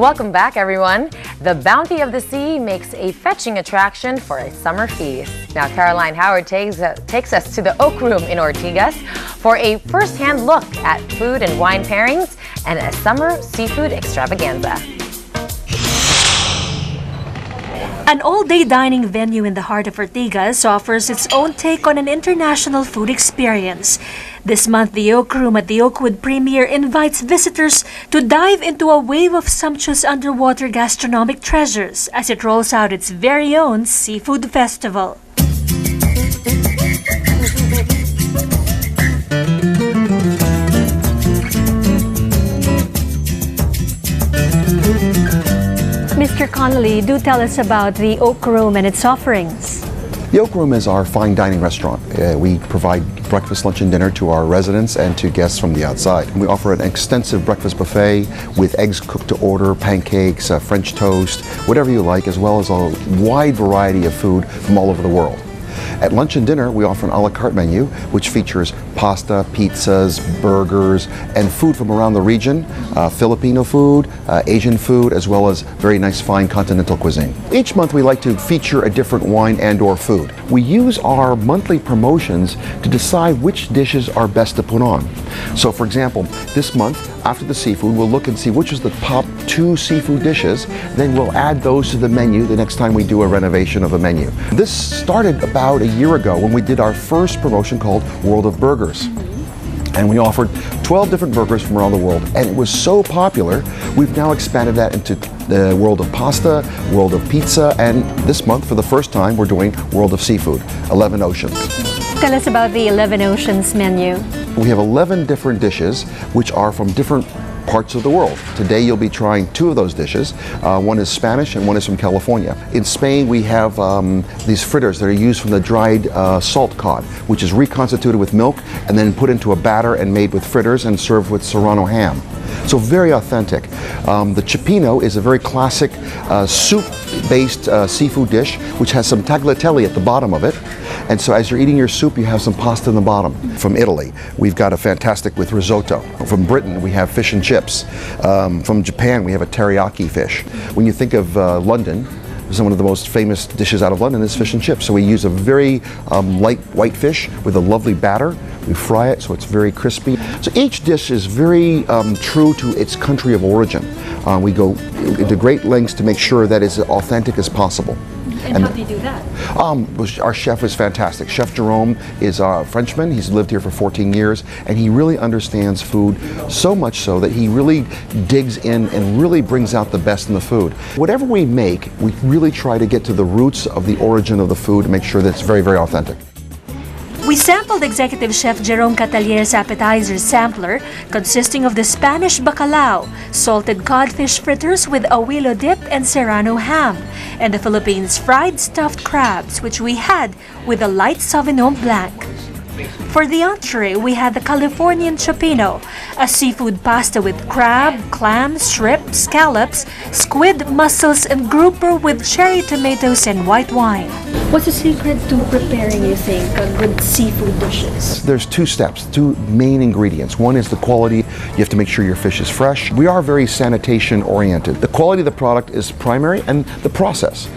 Welcome back, everyone. The bounty of the sea makes a fetching attraction for a summer feast. Now, Caroline Howard takes us to the Oakroom in Ortigas for a first-hand look at food and wine pairings and a summer seafood extravaganza. An all-day dining venue in the heart of Ortigas offers its own take on an international food experience. This month, the Oakroom at the Oakwood Premier invites visitors to dive into a wave of sumptuous underwater gastronomic treasures as it rolls out its very own seafood festival. Mr. Connolly, do tell us about the Oakroom and its offerings. The Oakroom is our fine dining restaurant. We provide breakfast, lunch, and dinner to our residents and to guests from the outside. We offer an extensive breakfast buffet with eggs cooked to order, pancakes, French toast, whatever you like, as well as a wide variety of food from all over the world. At lunch and dinner, we offer an a la carte menu, which features pasta, pizzas, burgers, and food from around the region, Filipino food, Asian food, as well as very nice fine continental cuisine. Each month, we like to feature a different wine and/or food. We use our monthly promotions to decide which dishes are best to put on. So, for example, this month, after the seafood, we'll look and see which is the top 2 seafood dishes. Then we'll add those to the menu the next time we do a renovation of a menu. This started about a year ago when we did our first promotion called World of Burgers. And we offered 12 different burgers from around the world. And it was so popular, we've now expanded that into the world of pasta, world of pizza, and this month, for the first time, we're doing World of Seafood, 11 Oceans. Tell us about the 11 Oceans menu. We have 11 different dishes, which are from different parts of the world. Today you'll be trying 2 of those dishes. One is Spanish and one is from California. In Spain we have these fritters that are used from the dried salt cod, which is reconstituted with milk and then put into a batter and made with fritters and served with serrano ham. So very authentic. The cioppino is a very classic soup-based seafood dish, which has some tagliatelle at the bottom of it. And so as you're eating your soup, you have some pasta in the bottom. From Italy, we've got a fantastic with risotto. From Britain, we have fish and chips. From Japan, we have a teriyaki fish. When you think of London, one of the most famous dishes out of London is fish and chips. So we use a very light white fish with a lovely batter. We fry it so it's very crispy. So each dish is very true to its country of origin. We go into great lengths to make sure that it's as authentic as possible. And how do you do that? Our chef is fantastic. Chef Jerome is a Frenchman. He's lived here for 14 years, and he really understands food so much so that he really digs in and really brings out the best in the food. Whatever we make, we really try to get to the roots of the origin of the food and make sure that it's very, very authentic. We sampled Executive Chef Jerome Catalier's appetizer sampler, consisting of the Spanish bacalao, salted codfish fritters with awilo dip and serrano ham, and the Philippines fried stuffed crabs, which we had with a light Sauvignon Blanc. For the entree, we had the Californian cioppino, a seafood pasta with crab, clams, shrimp, scallops, squid, mussels, and grouper with cherry tomatoes and white wine. What's the secret to preparing, you think, good seafood dishes? There's 2 steps, 2 main ingredients. One is the quality. You have to make sure your fish is fresh. We are very sanitation oriented. The quality of the product is primary, and the process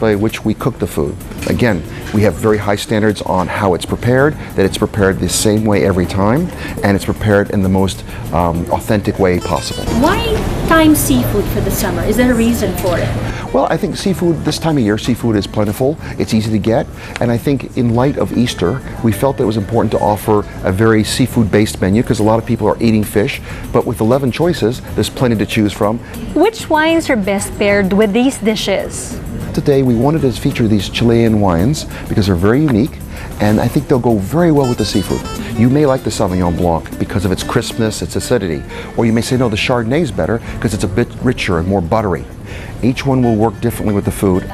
by which we cook the food. Again, we have very high standards on how it's prepared, that it's prepared the same way every time, and it's prepared in the most authentic way possible. Why time seafood for the summer? Is there a reason for it? Well, I think seafood, this time of year, seafood is plentiful, it's easy to get, and I think in light of Easter, we felt that it was important to offer a very seafood-based menu because a lot of people are eating fish, but with 11 choices, there's plenty to choose from. Which wines are best paired with these dishes? Today, we wanted to feature these Chilean wines because they're very unique, and I think they'll go very well with the seafood. You may like the Sauvignon Blanc because of its crispness, its acidity, or you may say, no, the Chardonnay is better because it's a bit richer and more buttery. Each one will work differently with the food.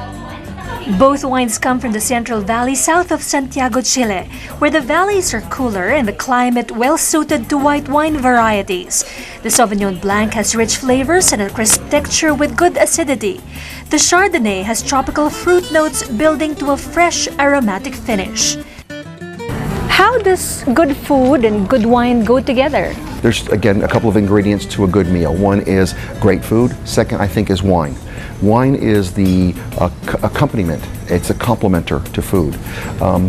Both wines come from the Central Valley south of Santiago, Chile, where the valleys are cooler and the climate well-suited to white wine varieties. The Sauvignon Blanc has rich flavors and a crisp texture with good acidity. The Chardonnay has tropical fruit notes building to a fresh, aromatic finish. How how does good food and good wine go together? There's, again, a couple of ingredients to a good meal. One is great food. Second, I think, is wine. Wine is the accompaniment. It's a complementer to food.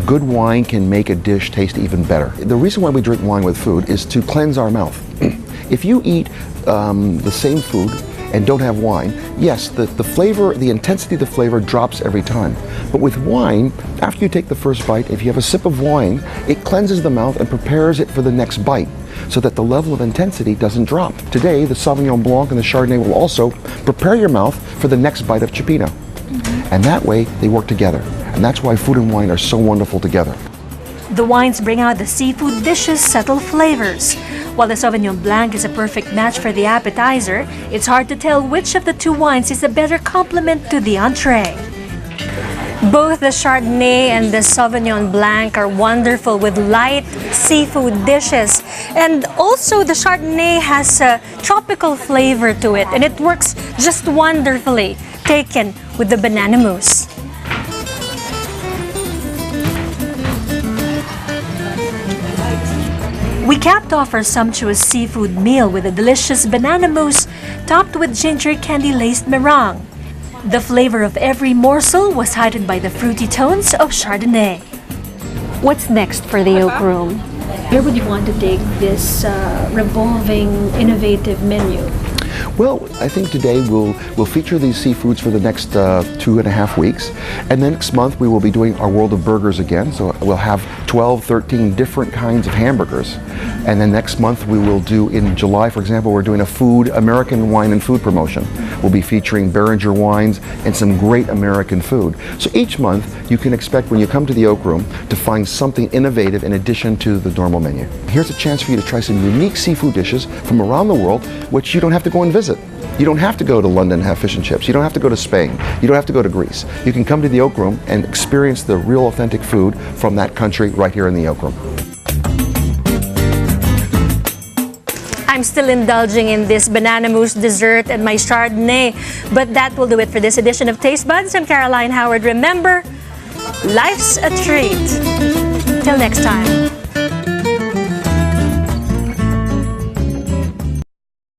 Good wine can make a dish taste even better. The reason why we drink wine with food is to cleanse our mouth. If you eat the same food and don't have wine, yes, the flavor, the intensity of the flavor drops every time. But with wine, after you take the first bite, if you have a sip of wine, it cleanses the mouth and prepares it for the next bite, so that the level of intensity doesn't drop. Today, the Sauvignon Blanc and the Chardonnay will also prepare your mouth for the next bite of Cioppino. And that way, they work together. And that's why food and wine are so wonderful together. The wines bring out the seafood dish's subtle flavors. While the Sauvignon Blanc is a perfect match for the appetizer, it's hard to tell which of the two wines is a better complement to the entree. Both the Chardonnay and the Sauvignon Blanc are wonderful with light seafood dishes. And also the Chardonnay has a tropical flavor to it, and it works just wonderfully taken with the banana mousse. We capped off our sumptuous seafood meal with a delicious banana mousse topped with ginger candy-laced meringue. The flavor of every morsel was heightened by the fruity tones of Chardonnay. What's next for the Oakroom? Where would you want to take this revolving, innovative menu? Well, I think today we'll feature these seafoods for the next 2.5 weeks. And then next month we will be doing our World of Burgers again. So we'll have 12, 13 different kinds of hamburgers. And then next month we will do, in July, for example, we're doing a American wine and food promotion. We'll be featuring Beringer wines and some great American food. So each month you can expect, when you come to the Oakroom, to find something innovative in addition to the normal menu. Here's a chance for you to try some unique seafood dishes from around the world, which you don't have to go and visit. You don't have to go to London and have fish and chips. You don't have to go to Spain. You don't have to go to Greece. You can come to the Oakroom and experience the real authentic food from that country right here in the Oakroom. I'm still indulging in this banana mousse dessert and my Chardonnay, but that will do it for this edition of Taste Buds. I'm Caroline Howard. Remember, life's a treat. Till next time.